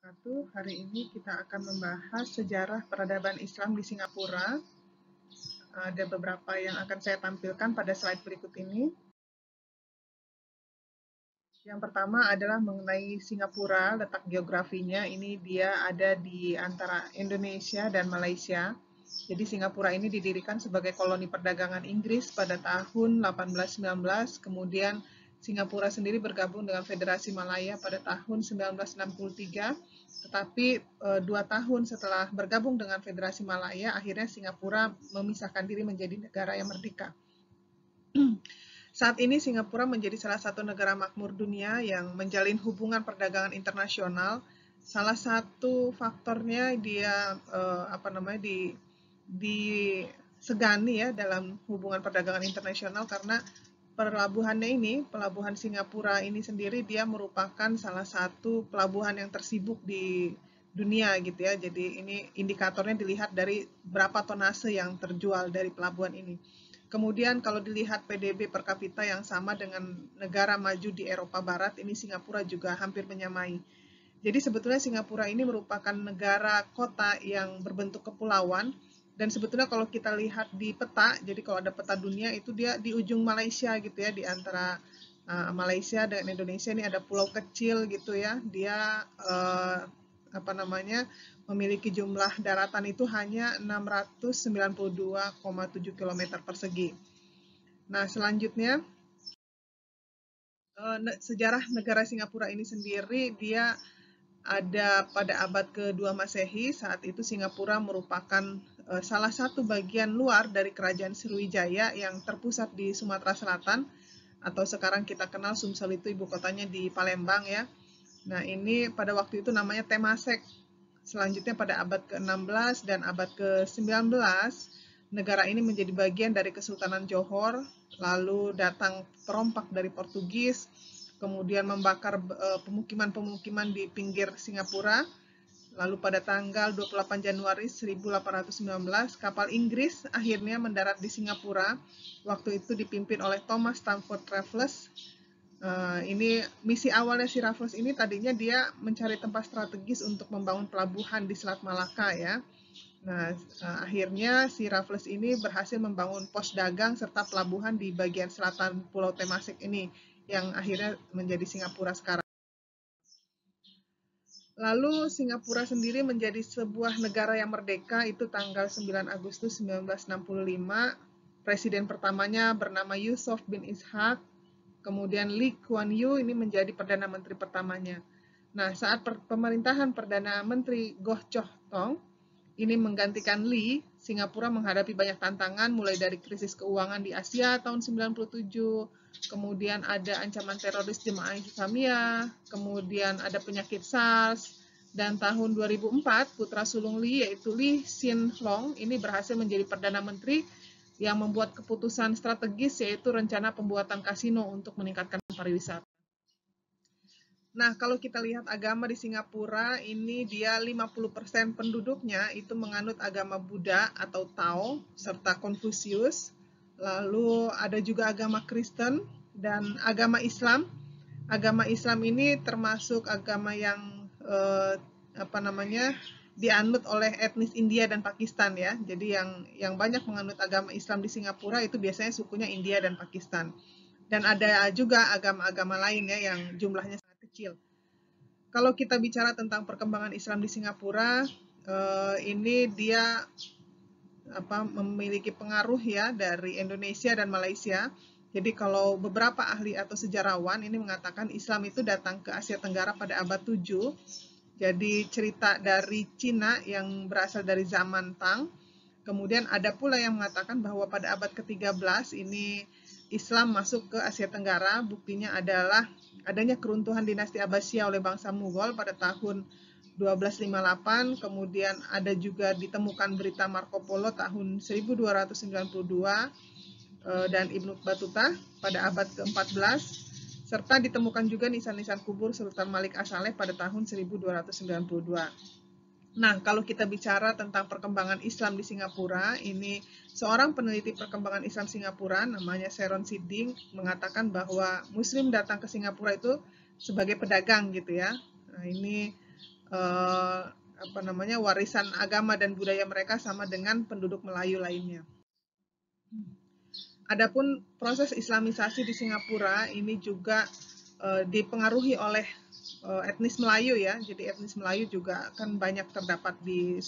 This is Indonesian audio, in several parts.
Hari ini kita akan membahas sejarah peradaban Islam di Singapura. Ada beberapa yang akan saya tampilkan pada slide berikut ini. Yang pertama adalah mengenai Singapura, letak geografinya. Ini dia ada di antara Indonesia dan Malaysia. Jadi Singapura ini didirikan sebagai koloni perdagangan Inggris pada tahun 1819, kemudian Singapura sendiri bergabung dengan Federasi Malaya pada tahun 1963, tetapi 2 tahun setelah bergabung dengan Federasi Malaya, akhirnya Singapura memisahkan diri menjadi negara yang merdeka. Saat ini Singapura menjadi salah satu negara makmur dunia yang menjalin hubungan perdagangan internasional. Salah satu faktornya dia disegani ya dalam hubungan perdagangan internasional karena pelabuhan Singapura ini sendiri dia merupakan salah satu pelabuhan yang tersibuk di dunia gitu ya. Jadi ini indikatornya dilihat dari berapa tonase yang terjual dari pelabuhan ini. Kemudian kalau dilihat PDB per kapita yang sama dengan negara maju di Eropa Barat, ini Singapura juga hampir menyamai. Jadi sebetulnya Singapura ini merupakan negara kota yang berbentuk kepulauan, dan sebetulnya kalau kita lihat di peta, jadi kalau ada peta dunia itu dia di ujung Malaysia gitu ya, di antara Malaysia dan Indonesia ini ada pulau kecil gitu ya, dia memiliki jumlah daratan itu hanya 692,7 km persegi. Nah, selanjutnya sejarah negara Singapura ini sendiri dia ada pada abad ke-2 Masehi. Saat itu Singapura merupakan salah satu bagian luar dari kerajaan Sriwijaya yang terpusat di Sumatera Selatan, atau sekarang kita kenal Sumsel itu ibu kotanya di Palembang ya. Nah, ini pada waktu itu namanya Temasek. Selanjutnya pada abad ke-16 dan abad ke-19, negara ini menjadi bagian dari Kesultanan Johor, lalu datang perompak dari Portugis, kemudian membakar pemukiman-pemukiman di pinggir Singapura. Lalu pada tanggal 28 Januari 1819, kapal Inggris akhirnya mendarat di Singapura. Waktu itu dipimpin oleh Thomas Stamford Raffles. Ini misi awalnya si Raffles ini tadinya dia mencari tempat strategis untuk membangun pelabuhan di Selat Malaka ya. Nah, akhirnya si Raffles ini berhasil membangun pos dagang serta pelabuhan di bagian selatan Pulau Temasek ini, yang akhirnya menjadi Singapura sekarang. Lalu Singapura sendiri menjadi sebuah negara yang merdeka itu tanggal 9 Agustus 1965. Presiden pertamanya bernama Yusof bin Ishak. Kemudian Lee Kuan Yew ini menjadi Perdana Menteri pertamanya. Nah, saat pemerintahan Perdana Menteri Goh Chok Tong ini menggantikan Lee, Singapura menghadapi banyak tantangan mulai dari krisis keuangan di Asia tahun 97, kemudian ada ancaman teroris Jemaah Islamiyah, kemudian ada penyakit SARS, dan tahun 2004 putra sulung Lee yaitu Lee Hsien Loong ini berhasil menjadi Perdana Menteri yang membuat keputusan strategis yaitu rencana pembuatan kasino untuk meningkatkan pariwisata. Nah, kalau kita lihat agama di Singapura, ini dia 50% penduduknya itu menganut agama Buddha atau Tao, serta Konfusius. Lalu ada juga agama Kristen dan agama Islam. Agama Islam ini termasuk agama yang dianut oleh etnis India dan Pakistan ya. Jadi yang banyak menganut agama Islam di Singapura itu biasanya sukunya India dan Pakistan. Dan ada juga agama-agama lain ya yang jumlahnya sangat kecil. Kalau kita bicara tentang perkembangan Islam di Singapura, ini dia memiliki pengaruh ya dari Indonesia dan Malaysia. Jadi kalau beberapa ahli atau sejarawan ini mengatakan Islam itu datang ke Asia Tenggara pada abad 7. Jadi cerita dari Cina yang berasal dari zaman Tang. Kemudian ada pula yang mengatakan bahwa pada abad ke-13 ini Islam masuk ke Asia Tenggara. Buktinya adalah adanya keruntuhan dinasti Abbasiyah oleh bangsa Mughal pada tahun 1258. Kemudian ada juga ditemukan berita Marco Polo tahun 1292 dan Ibnu Battuta pada abad ke-14. Serta ditemukan juga nisan-nisan kubur Sultan Malik As-Saleh pada tahun 1292. Nah, kalau kita bicara tentang perkembangan Islam di Singapura, ini seorang peneliti perkembangan Islam Singapura, namanya Sharon Siding, mengatakan bahwa Muslim datang ke Singapura itu sebagai pedagang gitu ya. Nah, ini warisan agama dan budaya mereka sama dengan penduduk Melayu lainnya. Adapun proses Islamisasi di Singapura ini juga dipengaruhi oleh etnis Melayu ya. Jadi etnis Melayu juga kan banyak terdapat di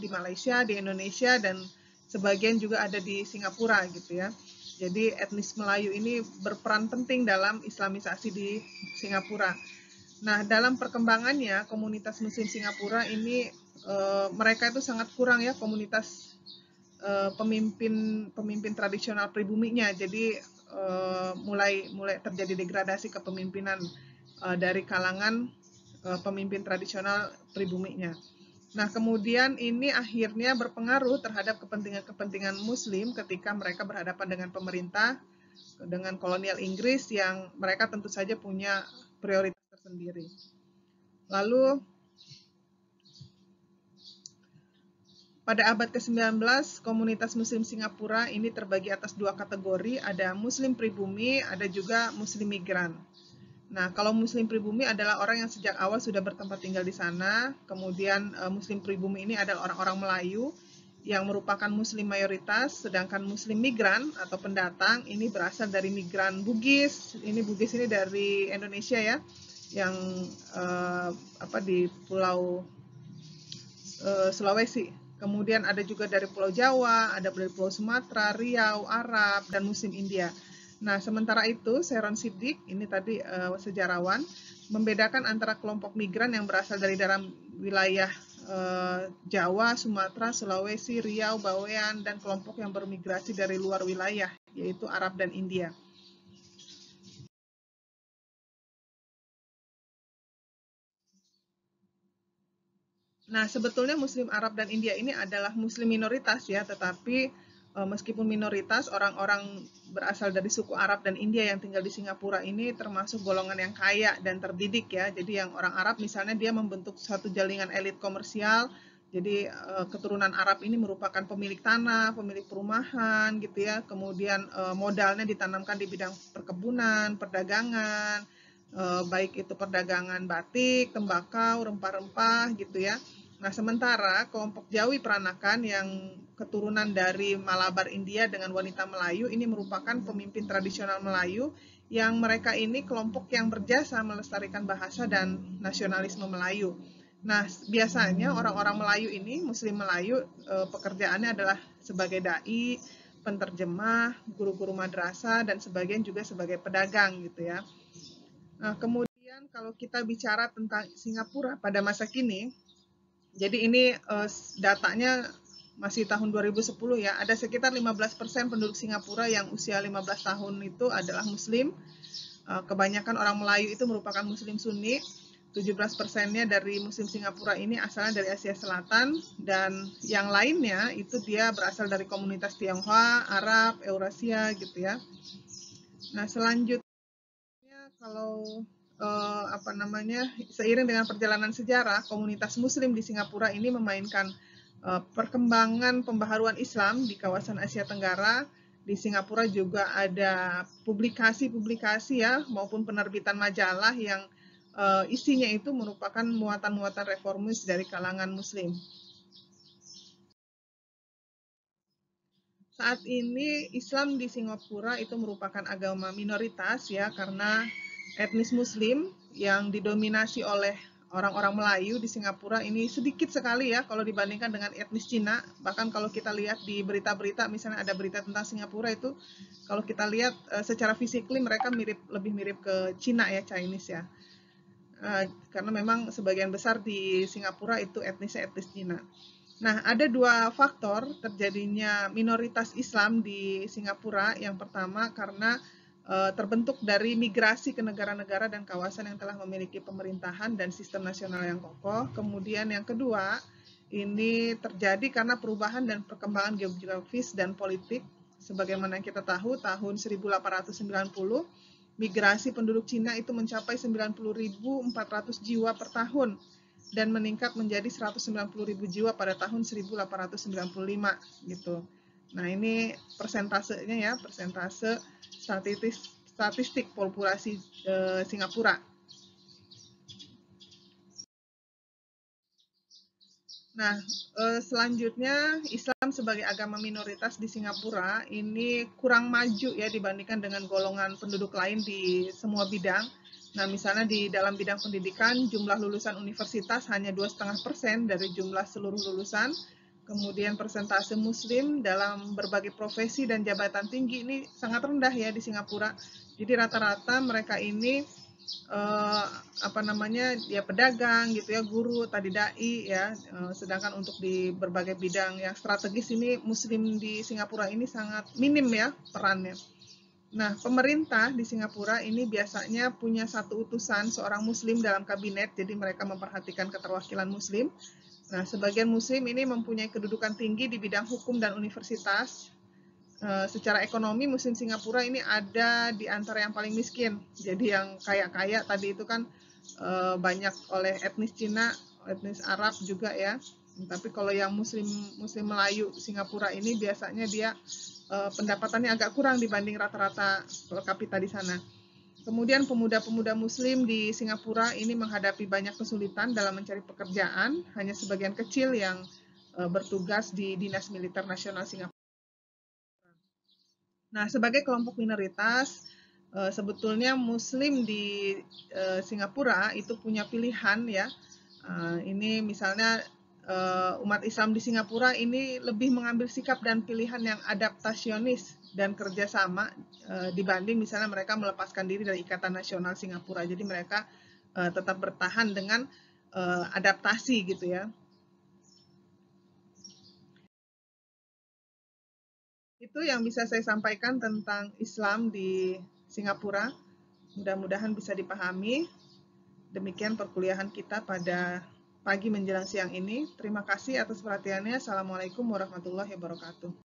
Malaysia, di Indonesia, dan sebagian juga ada di Singapura gitu ya. Jadi etnis Melayu ini berperan penting dalam Islamisasi di Singapura. Nah, dalam perkembangannya komunitas Muslim Singapura ini mereka itu sangat kurang ya komunitas pemimpin tradisional pribuminya. Jadi mulai terjadi degradasi kepemimpinan dari kalangan pemimpin tradisional pribuminya. Nah, kemudian ini akhirnya berpengaruh terhadap kepentingan Muslim ketika mereka berhadapan dengan pemerintah, dengan kolonial Inggris yang mereka tentu saja punya prioritas tersendiri. Lalu pada abad ke-19, komunitas Muslim Singapura ini terbagi atas dua kategori, ada Muslim pribumi, ada juga Muslim migran. Nah, kalau Muslim pribumi adalah orang yang sejak awal sudah bertempat tinggal di sana, kemudian Muslim pribumi ini adalah orang-orang Melayu yang merupakan Muslim mayoritas, sedangkan Muslim migran atau pendatang ini berasal dari migran Bugis. Bugis ini dari Indonesia ya, yang di Pulau Sulawesi. Kemudian ada juga dari Pulau Jawa, ada dari Pulau Sumatera, Riau, Arab, dan Muslim India. Nah, sementara itu, Sharon Siddiq, ini tadi sejarawan, membedakan antara kelompok migran yang berasal dari dalam wilayah Jawa, Sumatera, Sulawesi, Riau, Bawean, dan kelompok yang bermigrasi dari luar wilayah, yaitu Arab dan India. Nah, sebetulnya Muslim Arab dan India ini adalah Muslim minoritas ya, tetapi meskipun minoritas, orang-orang berasal dari suku Arab dan India yang tinggal di Singapura ini termasuk golongan yang kaya dan terdidik ya. Jadi yang orang Arab misalnya dia membentuk suatu jaringan elit komersial. Jadi keturunan Arab ini merupakan pemilik tanah, pemilik perumahan gitu ya. Kemudian modalnya ditanamkan di bidang perkebunan, perdagangan, baik itu perdagangan batik, tembakau, rempah-rempah gitu ya. Nah, sementara kelompok Jawi Peranakan yang keturunan dari Malabar India dengan wanita Melayu ini merupakan pemimpin tradisional Melayu yang mereka ini kelompok yang berjasa melestarikan bahasa dan nasionalisme Melayu. Nah, biasanya orang-orang Melayu ini, Muslim Melayu, pekerjaannya adalah sebagai dai, penterjemah, guru-guru madrasah, dan sebagian juga sebagai pedagang gitu ya. Nah, kemudian kalau kita bicara tentang Singapura pada masa kini, jadi ini datanya masih tahun 2010 ya, ada sekitar 15% penduduk Singapura yang usia 15 tahun itu adalah Muslim. Kebanyakan orang Melayu itu merupakan Muslim Sunni, 17%-nya dari Muslim Singapura ini asalnya dari Asia Selatan, dan yang lainnya itu dia berasal dari komunitas Tionghoa, Arab, Eurasia gitu ya. Nah, selanjutnya kalau seiring dengan perjalanan sejarah, komunitas Muslim di Singapura ini memainkan perkembangan pembaharuan Islam di kawasan Asia Tenggara. Di Singapura juga ada publikasi-publikasi ya maupun penerbitan majalah yang isinya itu merupakan muatan-muatan reformis dari kalangan Muslim. Saat ini Islam di Singapura itu merupakan agama minoritas ya, karena etnis Muslim yang didominasi oleh orang-orang Melayu di Singapura ini sedikit sekali ya kalau dibandingkan dengan etnis Cina. Bahkan kalau kita lihat di berita-berita, misalnya ada berita tentang Singapura itu, kalau kita lihat secara fisikly mereka lebih mirip ke Cina ya, Chinese ya. Karena memang sebagian besar di Singapura itu etnis Cina. Nah, ada dua faktor terjadinya minoritas Islam di Singapura. Yang pertama karena terbentuk dari migrasi ke negara-negara dan kawasan yang telah memiliki pemerintahan dan sistem nasional yang kokoh. Kemudian yang kedua, ini terjadi karena perubahan dan perkembangan geografis dan politik. Sebagaimana yang kita tahu, tahun 1890, migrasi penduduk Cina itu mencapai 90.400 jiwa per tahun dan meningkat menjadi 190.000 jiwa pada tahun 1895 gitu. Nah, ini persentasenya ya, persentase statistik populasi Singapura. Nah, selanjutnya Islam sebagai agama minoritas di Singapura ini kurang maju ya dibandingkan dengan golongan penduduk lain di semua bidang. Nah, misalnya di dalam bidang pendidikan, jumlah lulusan universitas hanya 2,5% dari jumlah seluruh lulusan. Kemudian persentase Muslim dalam berbagai profesi dan jabatan tinggi ini sangat rendah ya di Singapura. Jadi rata-rata mereka ini apa namanya ya pedagang gitu ya, guru, tadi dai ya. Sedangkan untuk di berbagai bidang yang strategis ini Muslim di Singapura ini sangat minim ya perannya. Nah, pemerintah di Singapura ini biasanya punya satu utusan seorang Muslim dalam kabinet, jadi mereka memperhatikan keterwakilan Muslim. Nah, sebagian Muslim ini mempunyai kedudukan tinggi di bidang hukum dan universitas. Secara ekonomi Muslim Singapura ini ada di antara yang paling miskin. Jadi yang kaya-kaya tadi itu kan banyak oleh etnis Cina, etnis Arab juga ya. Tapi kalau yang Muslim Melayu Singapura ini biasanya dia pendapatannya agak kurang dibanding rata-rata per kapita di sana. Kemudian pemuda-pemuda Muslim di Singapura ini menghadapi banyak kesulitan dalam mencari pekerjaan. Hanya sebagian kecil yang bertugas di Dinas Militer Nasional Singapura. Nah, sebagai kelompok minoritas, sebetulnya Muslim di Singapura itu punya pilihan ya. Ini misalnya umat Islam di Singapura ini lebih mengambil sikap dan pilihan yang adaptasionis dan kerjasama dibanding misalnya mereka melepaskan diri dari Ikatan Nasional Singapura. Jadi mereka tetap bertahan dengan adaptasi gitu ya. Itu yang bisa saya sampaikan tentang Islam di Singapura. Mudah-mudahan bisa dipahami. Demikian perkuliahan kita pada pagi menjelang siang ini. Terima kasih atas perhatiannya. Assalamualaikum warahmatullahi wabarakatuh.